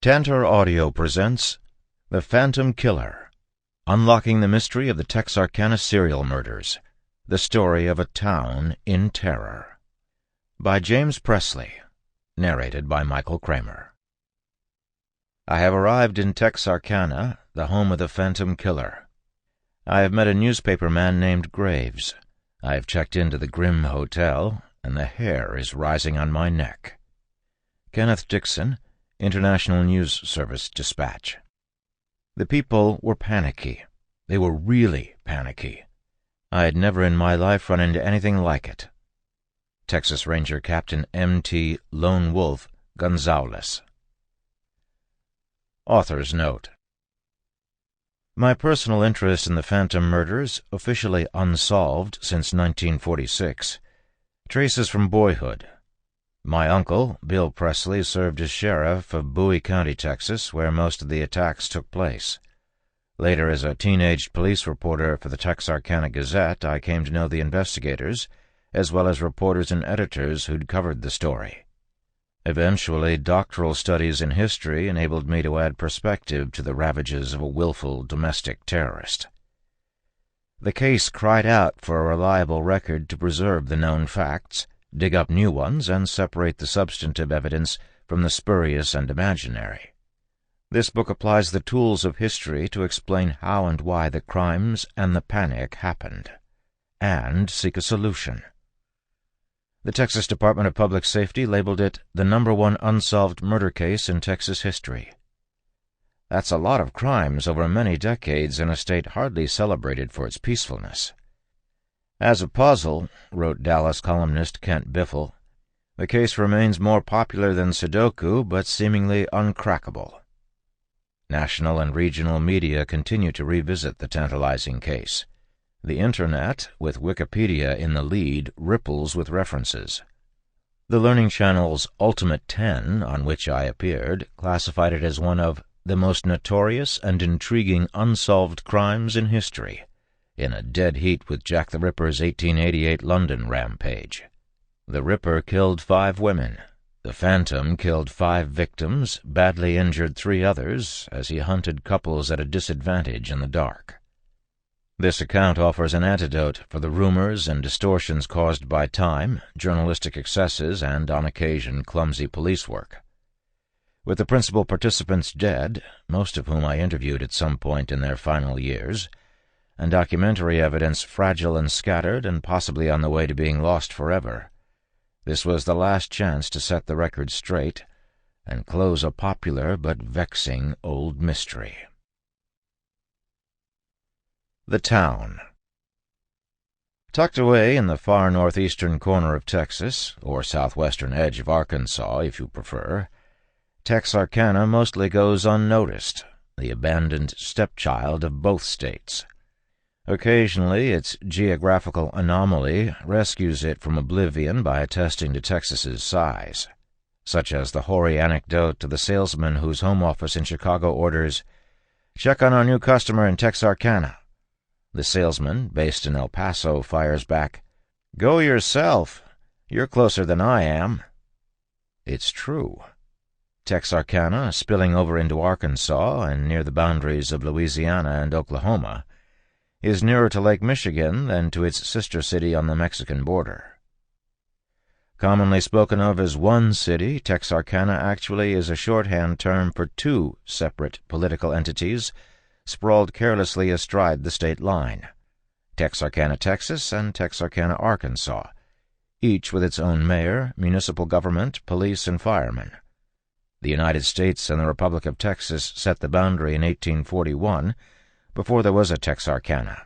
Tantor Audio presents The Phantom Killer, Unlocking the Mystery of the Texarkana Serial Murders, the Story of a Town in Terror, by James Presley, narrated by Michael Kramer. I have arrived in Texarkana, the home of the Phantom Killer. I have met a newspaper man named Graves. I have checked into the grim hotel, and the hair is rising on my neck. Kenneth Dixon, International News Service Dispatch. The people were panicky. They were really panicky. I had never in my life run into anything like it. Texas Ranger Captain M.T. Lone Wolf Gonzales. Author's Note. My personal interest in the Phantom murders, officially unsolved since 1946, traces from boyhood. My uncle, Bill Presley, served as sheriff of Bowie County, Texas, where most of the attacks took place. Later, as a teenage police reporter for the Texarkana Gazette, I came to know the investigators, as well as reporters and editors who'd covered the story. Eventually, doctoral studies in history enabled me to add perspective to the ravages of a willful domestic terrorist. The case cried out for a reliable record to preserve the known facts, dig up new ones, and separate the substantive evidence from the spurious and imaginary. This book applies the tools of history to explain how and why the crimes and the panic happened, and seek a solution. The Texas Department of Public Safety labeled it the #1 unsolved murder case in Texas history. That's a lot of crimes over many decades in a state hardly celebrated for its peacefulness. As a puzzle, wrote Dallas columnist Kent Biffle, the case remains more popular than Sudoku, but seemingly uncrackable. National and regional media continue to revisit the tantalizing case. The Internet, with Wikipedia in the lead, ripples with references. The Learning Channel's Ultimate 10, on which I appeared, classified it as one of the most notorious and intriguing unsolved crimes in history, in a dead heat with Jack the Ripper's 1888 London rampage. The Ripper killed 5 women. The Phantom killed 5 victims, badly injured 3 others, as he hunted couples at a disadvantage in the dark. This account offers an antidote for the rumors and distortions caused by time, journalistic excesses, and, on occasion, clumsy police work. With the principal participants dead, most of whom I interviewed at some point in their final years, and documentary evidence fragile and scattered and possibly on the way to being lost forever, this was the last chance to set the record straight and close a popular but vexing old mystery. The Town. Tucked away in the far northeastern corner of Texas, or southwestern edge of Arkansas if you prefer, Texarkana mostly goes unnoticed, the abandoned stepchild of both states. Occasionally, its geographical anomaly rescues it from oblivion by attesting to Texas's size, such as the hoary anecdote of the salesman whose home office in Chicago orders, "Check on our new customer in Texarkana." The salesman, based in El Paso, fires back, "Go yourself. You're closer than I am." It's true. Texarkana, spilling over into Arkansas and near the boundaries of Louisiana and Oklahoma, is nearer to Lake Michigan than to its sister city on the Mexican border. Commonly spoken of as one city, Texarkana actually is a shorthand term for 2 separate political entities sprawled carelessly astride the state line: Texarkana, Texas, and Texarkana, Arkansas, each with its own mayor, municipal government, police, and firemen. The United States and the Republic of Texas set the boundary in 1841, before there was a Texarkana.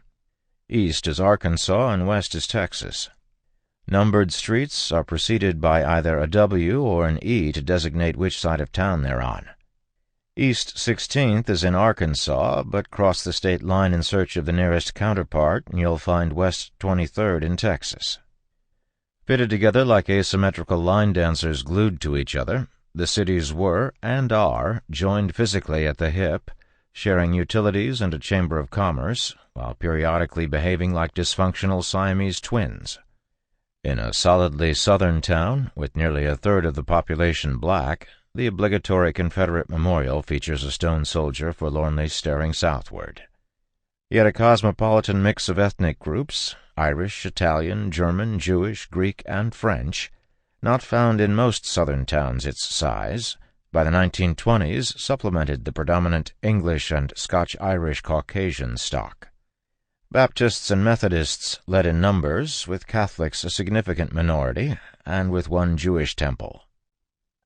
East is Arkansas and west is Texas. Numbered streets are preceded by either a W or an E to designate which side of town they're on. East 16th is in Arkansas, but cross the state line in search of the nearest counterpart, and you'll find West 23rd in Texas. Fitted together like asymmetrical line dancers glued to each other, the cities were, and are, joined physically at the hip, sharing utilities and a chamber of commerce, while periodically behaving like dysfunctional Siamese twins. In a solidly southern town, with nearly a third of the population black, the obligatory Confederate memorial features a stone soldier forlornly staring southward. Yet a cosmopolitan mix of ethnic groups, Irish, Italian, German, Jewish, Greek, and French, not found in most southern towns its size, by the 1920s supplemented the predominant English and Scotch-Irish Caucasian stock. Baptists and Methodists led in numbers, with Catholics a significant minority, and with one Jewish temple.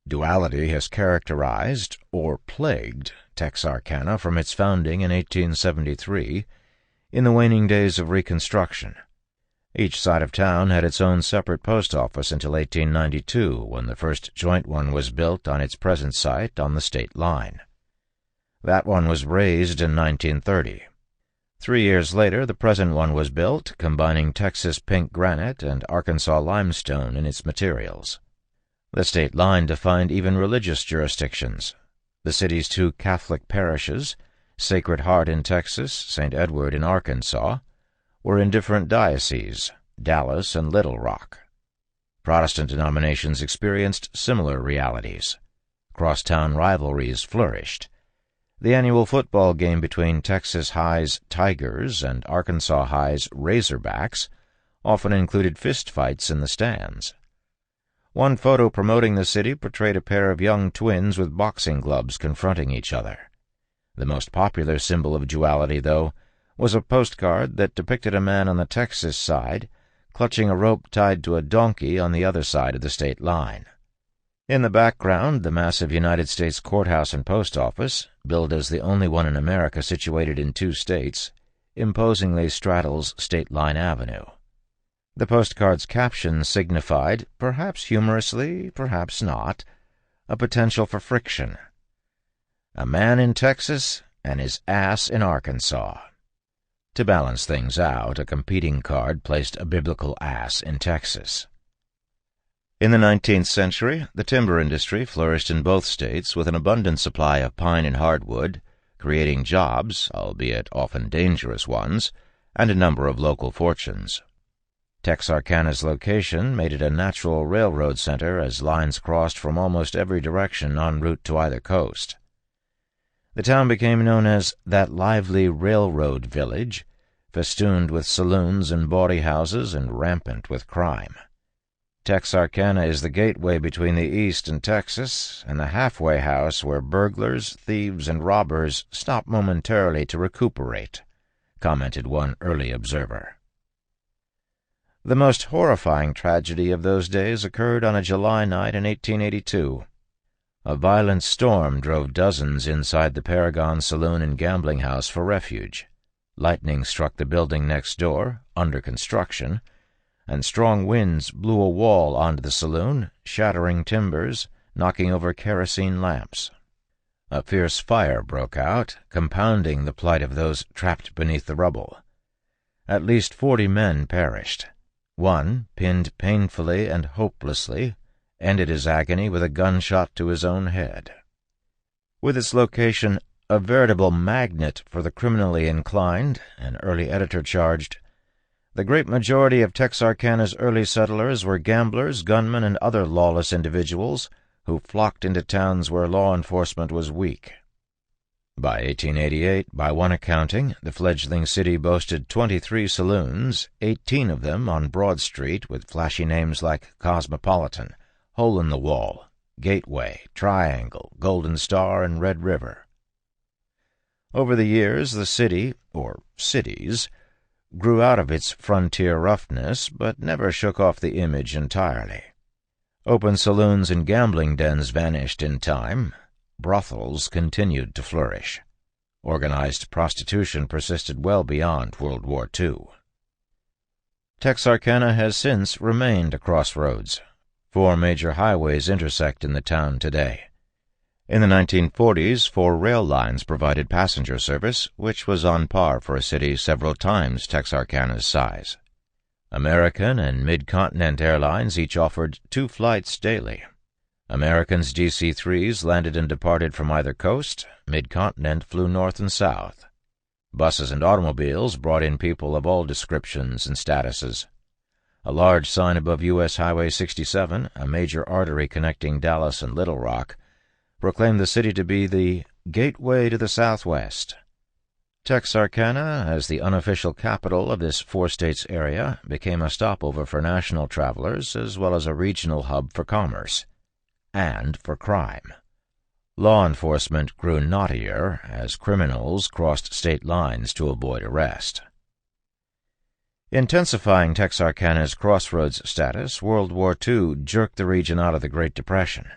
Duality has characterized, or plagued, Texarkana from its founding in 1873, in the waning days of Reconstruction. Each side of town had its own separate post office until 1892, when the first joint one was built on its present site on the state line. That one was razed in 1930. 3 years later, the present one was built, combining Texas pink granite and Arkansas limestone in its materials. The state line defined even religious jurisdictions. The city's 2 Catholic parishes, Sacred Heart in Texas, St. Edward in Arkansas, were in different dioceses, Dallas and Little Rock. Protestant denominations experienced similar realities. Crosstown rivalries flourished. The annual football game between Texas High's Tigers and Arkansas High's Razorbacks often included fistfights in the stands. One photo promoting the city portrayed a pair of young twins with boxing gloves confronting each other. The most popular symbol of duality, though, was a postcard that depicted a man on the Texas side clutching a rope tied to a donkey on the other side of the state line. In the background, the massive United States courthouse and post office, billed as the only one in America situated in 2 states, imposingly straddles State Line Avenue. The postcard's caption signified, perhaps humorously, perhaps not, a potential for friction. A man in Texas and his ass in Arkansas. To balance things out, a competing card placed a biblical ass in Texas. In the 19th century, the timber industry flourished in both states with an abundant supply of pine and hardwood, creating jobs, albeit often dangerous ones, and a number of local fortunes. Texarkana's location made it a natural railroad center as lines crossed from almost every direction en route to either coast. The town became known as that lively railroad village, festooned with saloons and bawdy houses and rampant with crime. Texarkana is the gateway between the East and Texas, and the halfway house where burglars, thieves, and robbers stop momentarily to recuperate, commented one early observer. The most horrifying tragedy of those days occurred on a July night in 1882. A violent storm drove dozens inside the Paragon Saloon and Gambling House for refuge. Lightning struck the building next door, under construction, and strong winds blew a wall onto the saloon, shattering timbers, knocking over kerosene lamps. A fierce fire broke out, compounding the plight of those trapped beneath the rubble. At least 40 men perished. One, pinned painfully and hopelessly, ended his agony with a gunshot to his own head. With its location a veritable magnet for the criminally inclined, an early editor charged, "The great majority of Texarkana's early settlers were gamblers, gunmen, and other lawless individuals who flocked into towns where law enforcement was weak." By 1888, by one accounting, the fledgling city boasted 23 saloons, 18 of them on Broad Street with flashy names like Cosmopolitan, Hole in the Wall, Gateway, Triangle, Golden Star, and Red River. Over the years, the city, or cities, grew out of its frontier roughness, but never shook off the image entirely. Open saloons and gambling dens vanished in time. Brothels continued to flourish. Organized prostitution persisted well beyond World War II. Texarkana has since remained a crossroads. 4 major highways intersect in the town today. In the 1940s, 4 rail lines provided passenger service, which was on par for a city several times Texarkana's size. American and Mid-Continent Airlines each offered 2 flights daily. American's DC-3s landed and departed from either coast. Mid-Continent flew north and south. Buses and automobiles brought in people of all descriptions and statuses. A large sign above U.S. Highway 67, a major artery connecting Dallas and Little Rock, proclaimed the city to be the gateway to the Southwest. Texarkana, as the unofficial capital of this four-states area, became a stopover for national travelers as well as a regional hub for commerce and for crime. Law enforcement grew naughtier as criminals crossed state lines to avoid arrest. Intensifying Texarkana's crossroads status, World War II jerked the region out of the Great Depression.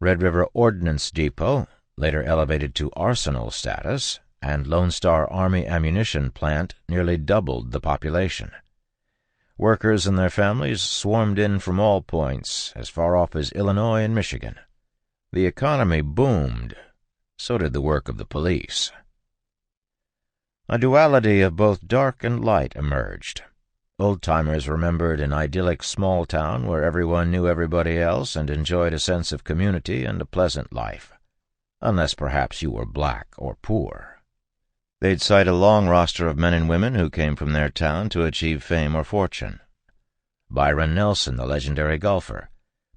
Red River Ordnance Depot, later elevated to arsenal status, and Lone Star Army ammunition plant nearly doubled the population. Workers and their families swarmed in from all points, as far off as Illinois and Michigan. The economy boomed. So did the work of the police. A duality of both dark and light emerged. Old-timers remembered an idyllic small town where everyone knew everybody else and enjoyed a sense of community and a pleasant life, unless perhaps you were black or poor. They'd cite a long roster of men and women who came from their town to achieve fame or fortune. Byron Nelson, the legendary golfer,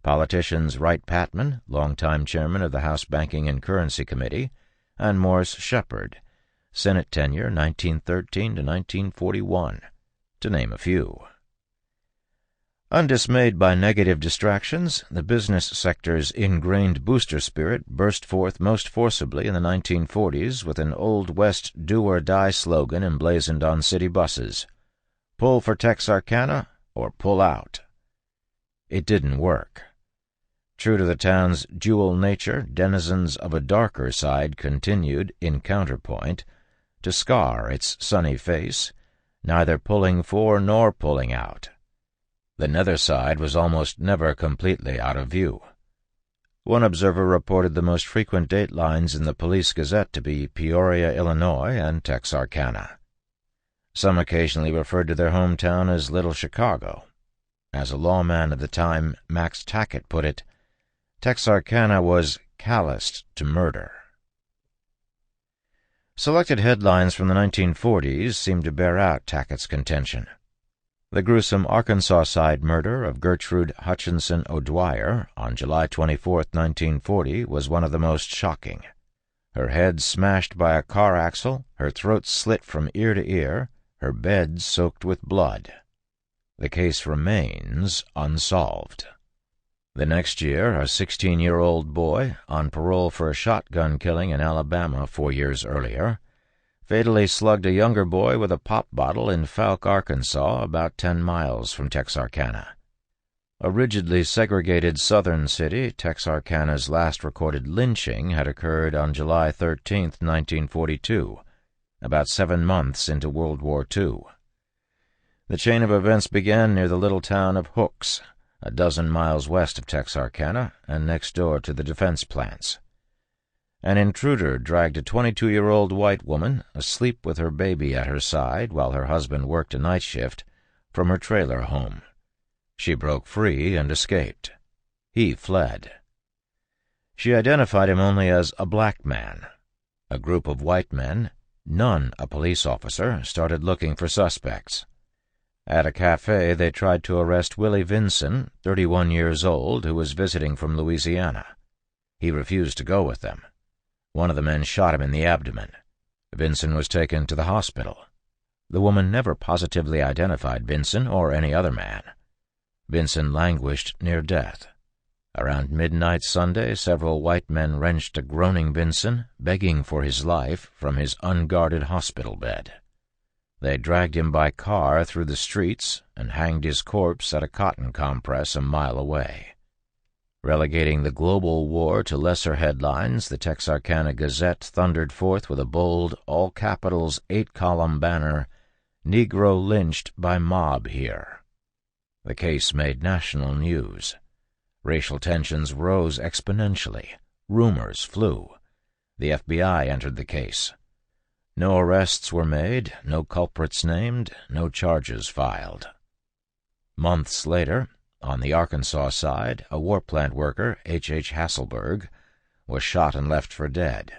politicians Wright Patman, longtime chairman of the House Banking and Currency Committee, and Morris Shepherd, Senate tenure 1913 to 1941, to name a few. Undismayed by negative distractions, the business sector's ingrained booster spirit burst forth most forcibly in the 1940s with an Old West do-or-die slogan emblazoned on city buses: "Pull for Texarkana or pull out." It didn't work. True to the town's dual nature, denizens of a darker side continued, in counterpoint, to scar its sunny face, neither pulling for nor pulling out. The nether side was almost never completely out of view. One observer reported the most frequent datelines in the Police Gazette to be Peoria, Illinois, and Texarkana. Some occasionally referred to their hometown as Little Chicago. As a lawman of the time, Max Tackett, put it, Texarkana was calloused to murder. Selected headlines from the 1940s seem to bear out Tackett's contention. The gruesome Arkansas-side murder of Gertrude Hutchinson O'Dwyer on July 24, 1940, was one of the most shocking. Her head smashed by a car axle, her throat slit from ear to ear, her bed soaked with blood. The case remains unsolved. The next year, a 16-year-old boy, on parole for a shotgun killing in Alabama 4 years earlier, fatally slugged a younger boy with a pop bottle in Fouke, Arkansas, about 10 miles from Texarkana. A rigidly segregated southern city, Texarkana's last recorded lynching had occurred on July 13, 1942, about 7 months into World War II. The chain of events began near the little town of Hooks, a dozen miles west of Texarkana and next door to the defense plants. An intruder dragged a 22-year-old white woman, asleep with her baby at her side while her husband worked a night shift, from her trailer home. She broke free and escaped. He fled. She identified him only as a black man. A group of white men, none a police officer, started looking for suspects. At a cafe, they tried to arrest Willie Vinson, 31 years old, who was visiting from Louisiana. He refused to go with them. One of the men shot him in the abdomen. Vinson was taken to the hospital. The woman never positively identified Vinson or any other man. Vinson languished near death. Around midnight Sunday, several white men wrenched a groaning Vinson, begging for his life, from his unguarded hospital bed. They dragged him by car through the streets and hanged his corpse at a cotton compress a mile away. Relegating the global war to lesser headlines, the Texarkana Gazette thundered forth with a bold, all-capitals 8-column banner, "Negro lynched by mob here." The case made national news. Racial tensions rose exponentially. Rumors flew. The FBI entered the case. No arrests were made, no culprits named, no charges filed. Months later, on the Arkansas side, a war plant worker, H. Hasselberg, was shot and left for dead.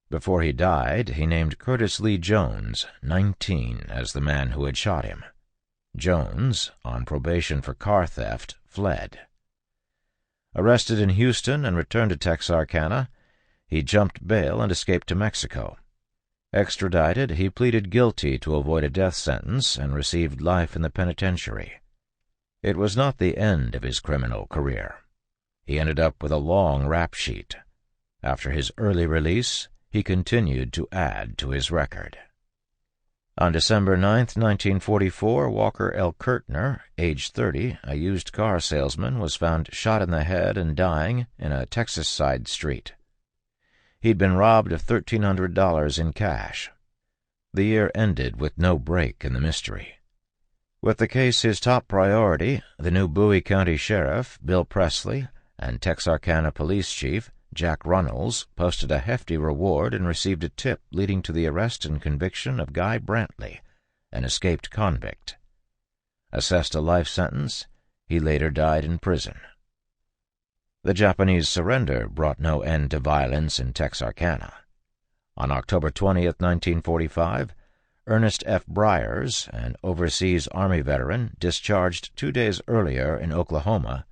Before he died, he named Curtis Lee Jones, 19, as the man who had shot him. Jones, on probation for car theft, fled. Arrested in Houston and returned to Texarkana, He jumped bail and escaped to Mexico. Extradited, he pleaded guilty to avoid a death sentence and received life in the penitentiary. It was not the end of his criminal career. He ended up with a long rap sheet. After his early release, he continued to add to his record. On December 9, 1944, Walker L. Kirtner, age 30, a used car salesman, was found shot in the head and dying in a Texas side street. He'd been robbed of $1,300 in cash. The year ended with no break in the mystery. With the case his top priority, the new Bowie County Sheriff, Bill Presley, and Texarkana Police Chief, Jack Runnels, posted a hefty reward and received a tip leading to the arrest and conviction of Guy Brantley, an escaped convict. Assessed a life sentence, he later died in prison. The Japanese surrender brought no end to violence in Texarkana. On October 20, 1945, Ernest F. Bryars, an overseas Army veteran discharged 2 days earlier in Oklahoma,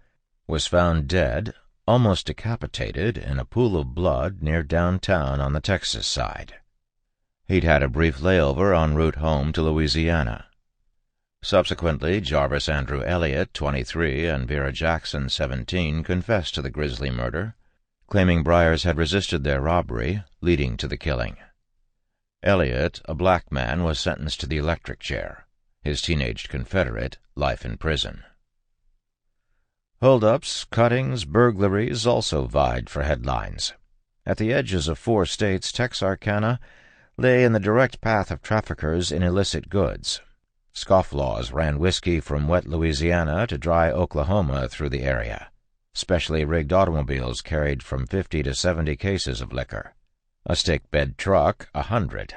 was found dead, almost decapitated, in a pool of blood near downtown on the Texas side. He'd had a brief layover en route home to Louisiana. Subsequently, Jarvis Andrew Elliott, 23, and Vera Jackson, 17, confessed to the grisly murder, claiming Bryars had resisted their robbery, leading to the killing. Elliott, a black man, was sentenced to the electric chair. His teenaged confederate, life in prison. Hold-ups, cuttings, burglaries also vied for headlines. At the edges of 4 states, Texarkana lay in the direct path of traffickers in illicit goods. Scofflaws ran whiskey from wet Louisiana to dry Oklahoma through the area. Specially rigged automobiles carried from 50 to 70 cases of liquor. A stick-bed truck, 100.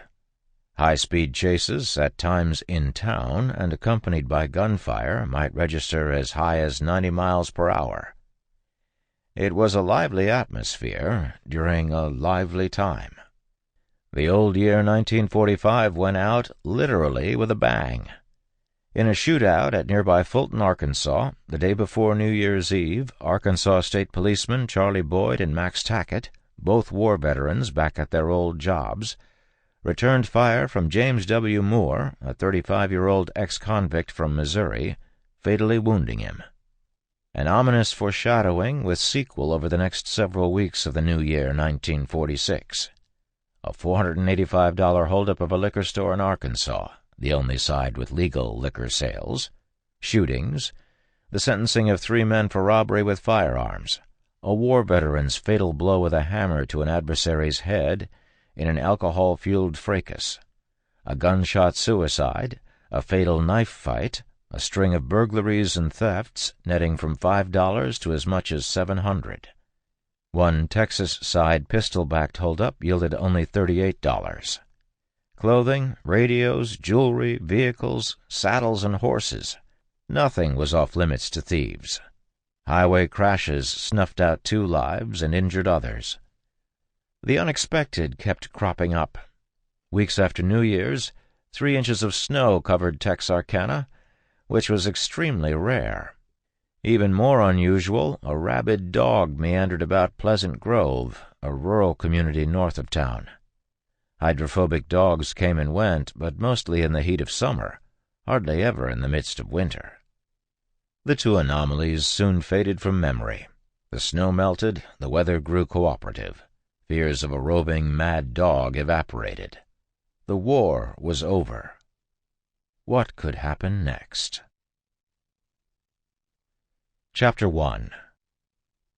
High-speed chases, at times in town and accompanied by gunfire, might register as high as 90 miles per hour. It was a lively atmosphere during a lively time. The old year 1945 went out literally with a bang. In a shootout at nearby Fulton, Arkansas, the day before New Year's Eve, Arkansas State Policemen Charlie Boyd and Max Tackett, both war veterans back at their old jobs, returned fire from James W. Moore, a 35-year-old ex-convict from Missouri, fatally wounding him. An ominous foreshadowing with sequel over the next several weeks of the new year 1946. A $485 holdup of a liquor store in Arkansas, the only side with legal liquor sales, shootings, the sentencing of 3 men for robbery with firearms, a war veteran's fatal blow with a hammer to an adversary's head in an alcohol-fueled fracas, a gunshot suicide, a fatal knife fight, a string of burglaries and thefts netting from $5 to as much as $700. One Texas side pistol-backed holdup yielded only $38. Clothing, radios, jewelry, vehicles, saddles, and horses. Nothing was off-limits to thieves. Highway crashes snuffed out 2 lives and injured others. The unexpected kept cropping up. Weeks after New Year's, 3 inches of snow covered Texarkana, which was extremely rare. Even more unusual, a rabid dog meandered about Pleasant Grove, a rural community north of town. Hydrophobic dogs came and went, but mostly in the heat of summer, hardly ever in the midst of winter. The 2 anomalies soon faded from memory. The snow melted, the weather grew cooperative. Fears of a roving mad dog evaporated. The war was over. What could happen next? Chapter 1.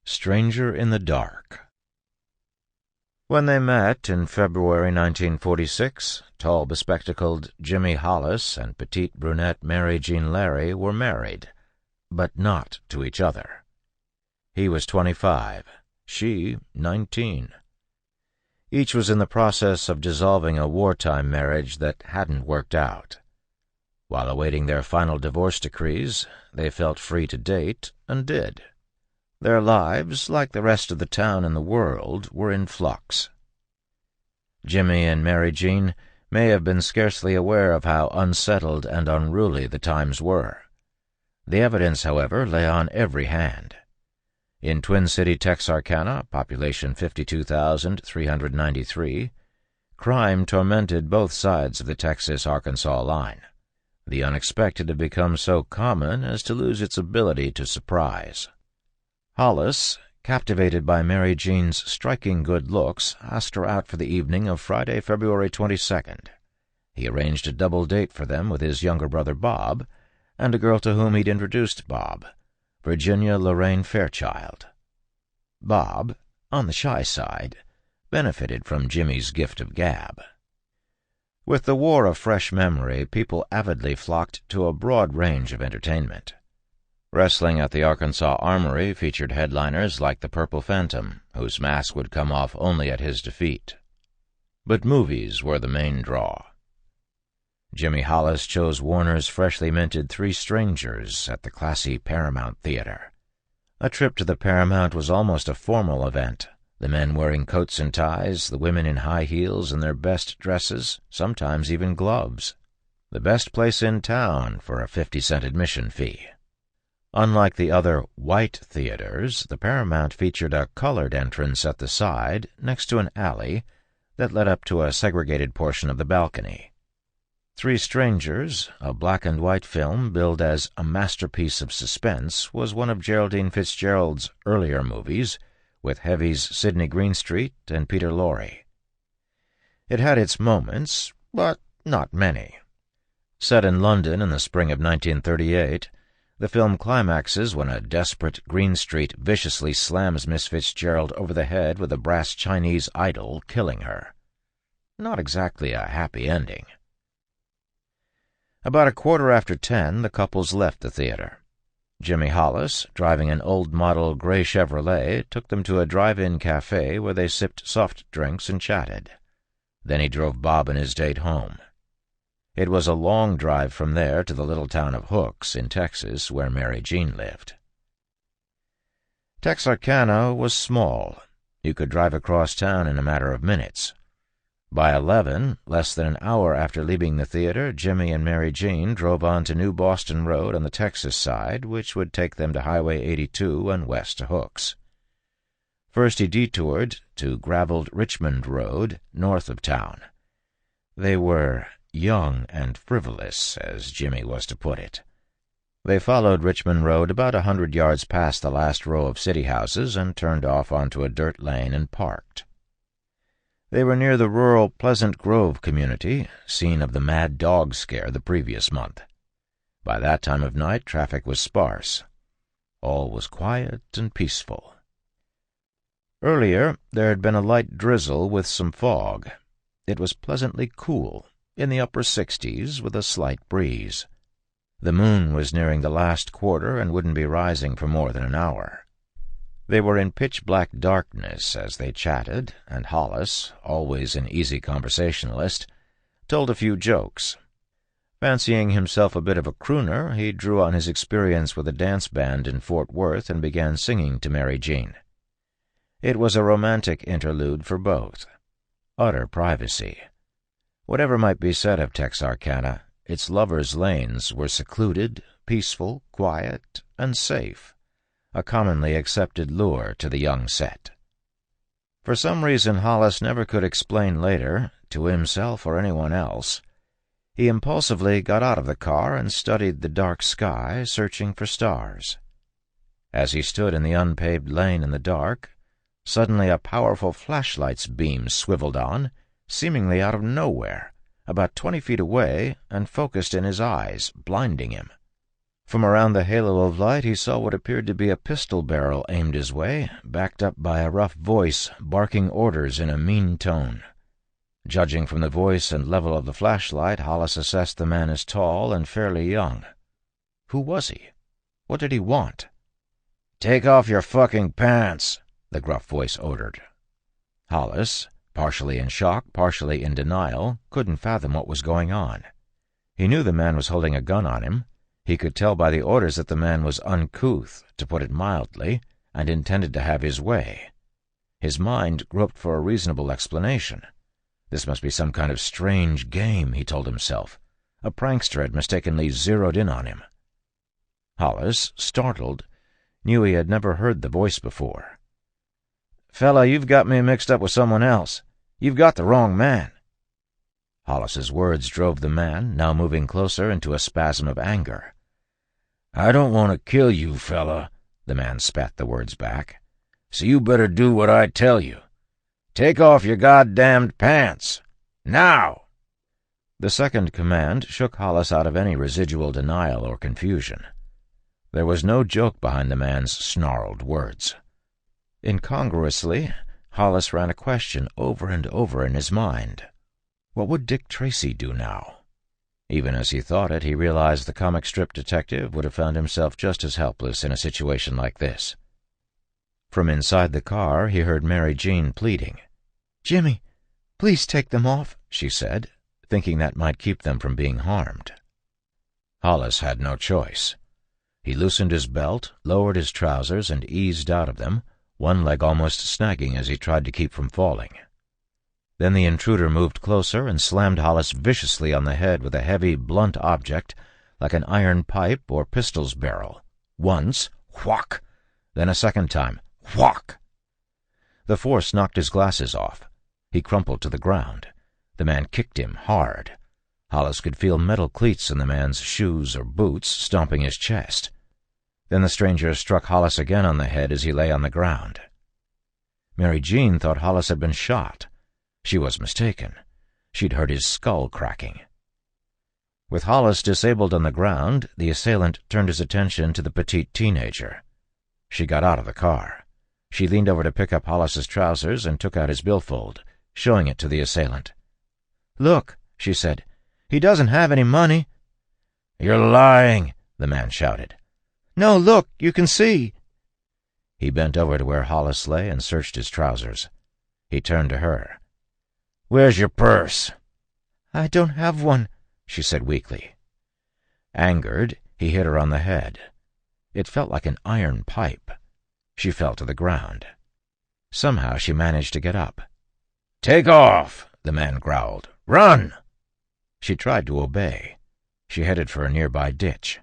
Stranger in the Dark. When they met in February 1946, tall, bespectacled Jimmy Hollis and petite brunette Mary Jean Larry were married, but not to each other. He was 25, she 19. Each was in the process of dissolving a wartime marriage that hadn't worked out. While awaiting their final divorce decrees, they felt free to date, and did. Their lives, like the rest of the town and the world, were in flux. Jimmy and Mary Jean may have been scarcely aware of how unsettled and unruly the times were. The evidence, however, lay on every hand. In Twin City, Texarkana, population 52,393, crime tormented both sides of the Texas-Arkansas line. The unexpected had become so common as to lose its ability to surprise. Hollis, captivated by Mary Jean's striking good looks, asked her out for the evening of Friday, February 22nd. He arranged a double date for them with his younger brother Bob, and a girl to whom he'd introduced Bob, Virginia Lorraine Fairchild. Bob, on the shy side, benefited from Jimmy's gift of gab. With the war of fresh memory, people avidly flocked to a broad range of entertainment. Wrestling at the Arkansas Armory featured headliners like the Purple Phantom, whose mask would come off only at his defeat. But movies were the main draw. Jimmy Hollis chose Warner's freshly minted Three Strangers at the classy Paramount Theater. A trip to the Paramount was almost a formal event, the men wearing coats and ties, the women in high heels and their best dresses, sometimes even gloves. The best place in town for a 50-cent admission fee. Unlike the other white theaters, the Paramount featured a colored entrance at the side next to an alley that led up to a segregated portion of the balcony. Three Strangers, a black-and-white film billed as a masterpiece of suspense, was one of Geraldine Fitzgerald's earlier movies, with Heavy's Sidney Greenstreet and Peter Lorre. It had its moments, but not many. Set in London in the spring of 1938, the film climaxes when a desperate Greenstreet viciously slams Miss Fitzgerald over the head with a brass Chinese idol, killing her. Not exactly a happy ending. About 10:15, the couples left the theater. Jimmy Hollis, driving an old-model gray Chevrolet, took them to a drive-in cafe where they sipped soft drinks and chatted. Then he drove Bob and his date home. It was a long drive from there to the little town of Hooks in Texas, where Mary Jean lived. Texarkana was small. You could drive across town in a matter of minutes. By 11, less than an hour after leaving the theater, Jimmy and Mary Jean drove on to New Boston Road on the Texas side, which would take them to Highway 82 and west to Hooks. First he detoured to graveled Richmond Road, north of town. They were young and frivolous, as Jimmy was to put it. They followed Richmond Road about 100 yards past the last row of city houses and turned off onto a dirt lane and parked. They were near the rural Pleasant Grove community, scene of the mad dog scare the previous month. By that time of night, traffic was sparse. All was quiet and peaceful. Earlier, there had been a light drizzle with some fog. It was pleasantly cool, in the upper 60s, with a slight breeze. The moon was nearing the last quarter and wouldn't be rising for more than an hour. They were in pitch-black darkness as they chatted, and Hollis, always an easy conversationalist, told a few jokes. Fancying himself a bit of a crooner, he drew on his experience with a dance band in Fort Worth and began singing to Mary Jean. It was a romantic interlude for both. Utter privacy. Whatever might be said of Texarkana, its lovers' lanes were secluded, peaceful, quiet, and safe, a commonly accepted lure to the young set. For some reason Hollis never could explain later, to himself or anyone else, he impulsively got out of the car and studied the dark sky, searching for stars. As he stood in the unpaved lane in the dark, suddenly a powerful flashlight's beam swiveled on, seemingly out of nowhere, about 20 feet away, and focused in his eyes, blinding him. From around the halo of light he saw what appeared to be a pistol barrel aimed his way, backed up by a rough voice barking orders in a mean tone. Judging from the voice and level of the flashlight, Hollis assessed the man as tall and fairly young. Who was he? What did he want? "Take off your fucking pants," the gruff voice ordered. Hollis, partially in shock, partially in denial, couldn't fathom what was going on. He knew the man was holding a gun on him. He could tell by the orders that the man was uncouth, to put it mildly, and intended to have his way. His mind groped for a reasonable explanation. This must be some kind of strange game, he told himself. A prankster had mistakenly zeroed in on him. Hollis, startled, knew he had never heard the voice before. "Fella, you've got me mixed up with someone else. You've got the wrong man." Hollis's words drove the man, now moving closer, into a spasm of anger. "I don't want to kill you, fella," the man spat the words back. "So you better do what I tell you. Take off your goddamned pants. Now!" The second command shook Hollis out of any residual denial or confusion. There was no joke behind the man's snarled words. Incongruously, Hollis ran a question over and over in his mind. What would Dick Tracy do now? Even as he thought it, he realized the comic strip detective would have found himself just as helpless in a situation like this. From inside the car, he heard Mary Jean pleading. "Jimmy, please take them off," she said, thinking that might keep them from being harmed. Hollis had no choice. He loosened his belt, lowered his trousers, and eased out of them, one leg almost snagging as he tried to keep from falling. Then the intruder moved closer and slammed Hollis viciously on the head with a heavy, blunt object like an iron pipe or pistol's barrel. Once, whack! Then a second time, whack! The force knocked his glasses off. He crumpled to the ground. The man kicked him hard. Hollis could feel metal cleats in the man's shoes or boots stomping his chest. Then the stranger struck Hollis again on the head as he lay on the ground. Mary Jean thought Hollis had been shot. She was mistaken. She'd heard his skull cracking. With Hollis disabled on the ground, the assailant turned his attention to the petite teenager. She got out of the car. She leaned over to pick up Hollis's trousers and took out his billfold, showing it to the assailant. "Look," she said, "he doesn't have any money." "You're lying," the man shouted. "No, look, you can see." He bent over to where Hollis lay and searched his trousers. He turned to her. "Where's your purse?" "I don't have one," she said weakly. Angered, he hit her on the head. It felt like an iron pipe. She fell to the ground. Somehow she managed to get up. "Take off," the man growled. "Run!" She tried to obey. She headed for a nearby ditch.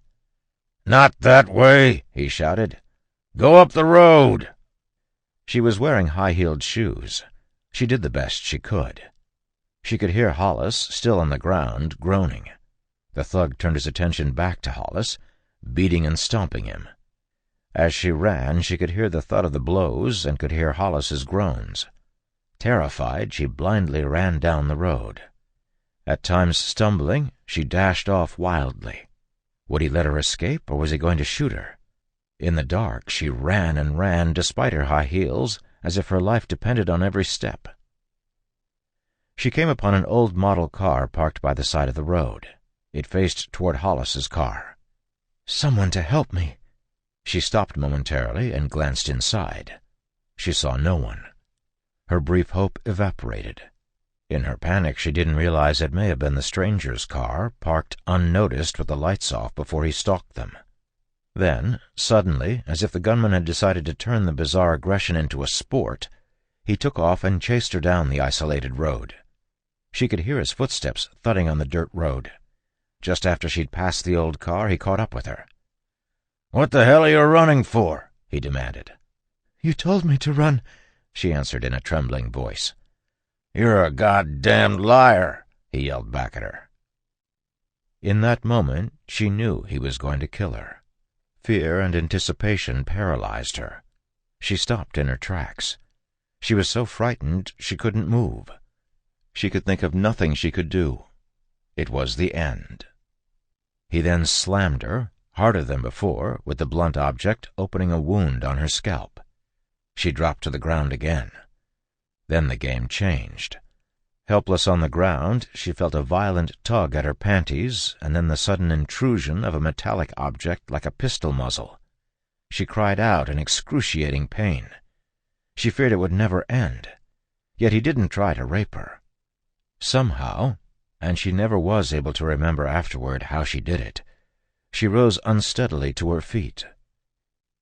"Not that way," he shouted. "Go up the road." She was wearing high-heeled shoes. She did the best she could. She could hear Hollis, still on the ground, groaning. The thug turned his attention back to Hollis, beating and stomping him. As she ran, she could hear the thud of the blows and could hear Hollis's groans. Terrified, she blindly ran down the road. At times stumbling, she dashed off wildly. Would he let her escape, or was he going to shoot her? In the dark, she ran and ran, despite her high heels, as if her life depended on every step. She came upon an old model car parked by the side of the road. It faced toward Hollis's car. "Someone to help me." She stopped momentarily and glanced inside. She saw no one. Her brief hope evaporated. In her panic, she didn't realize it may have been the stranger's car, parked unnoticed with the lights off before he stalked them. Then, suddenly, as if the gunman had decided to turn the bizarre aggression into a sport, he took off and chased her down the isolated road. She could hear his footsteps thudding on the dirt road. Just after she'd passed the old car, he caught up with her. "What the hell are you running for?" he demanded. "You told me to run," she answered in a trembling voice. "You're a goddamned liar," he yelled back at her. In that moment, she knew he was going to kill her. Fear and anticipation paralyzed her. She stopped in her tracks. She was so frightened she couldn't move. She could think of nothing she could do. It was the end. He then slammed her, harder than before, with the blunt object, opening a wound on her scalp. She dropped to the ground again. Then the game changed. Helpless on the ground, she felt a violent tug at her panties, and then the sudden intrusion of a metallic object like a pistol muzzle. She cried out in excruciating pain. She feared it would never end. Yet he didn't try to rape her. Somehow, and she never was able to remember afterward how she did it, she rose unsteadily to her feet.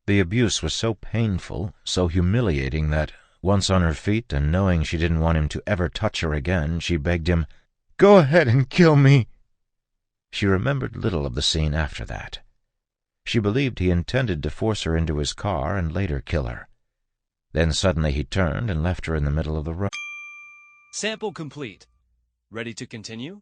The abuse was so painful, so humiliating that, once on her feet and knowing she didn't want him to ever touch her again, she begged him, "Go ahead and kill me." She remembered little of the scene after that. She believed he intended to force her into his car and later kill her. Then suddenly he turned and left her in the middle of the road. Sample complete. Ready to continue?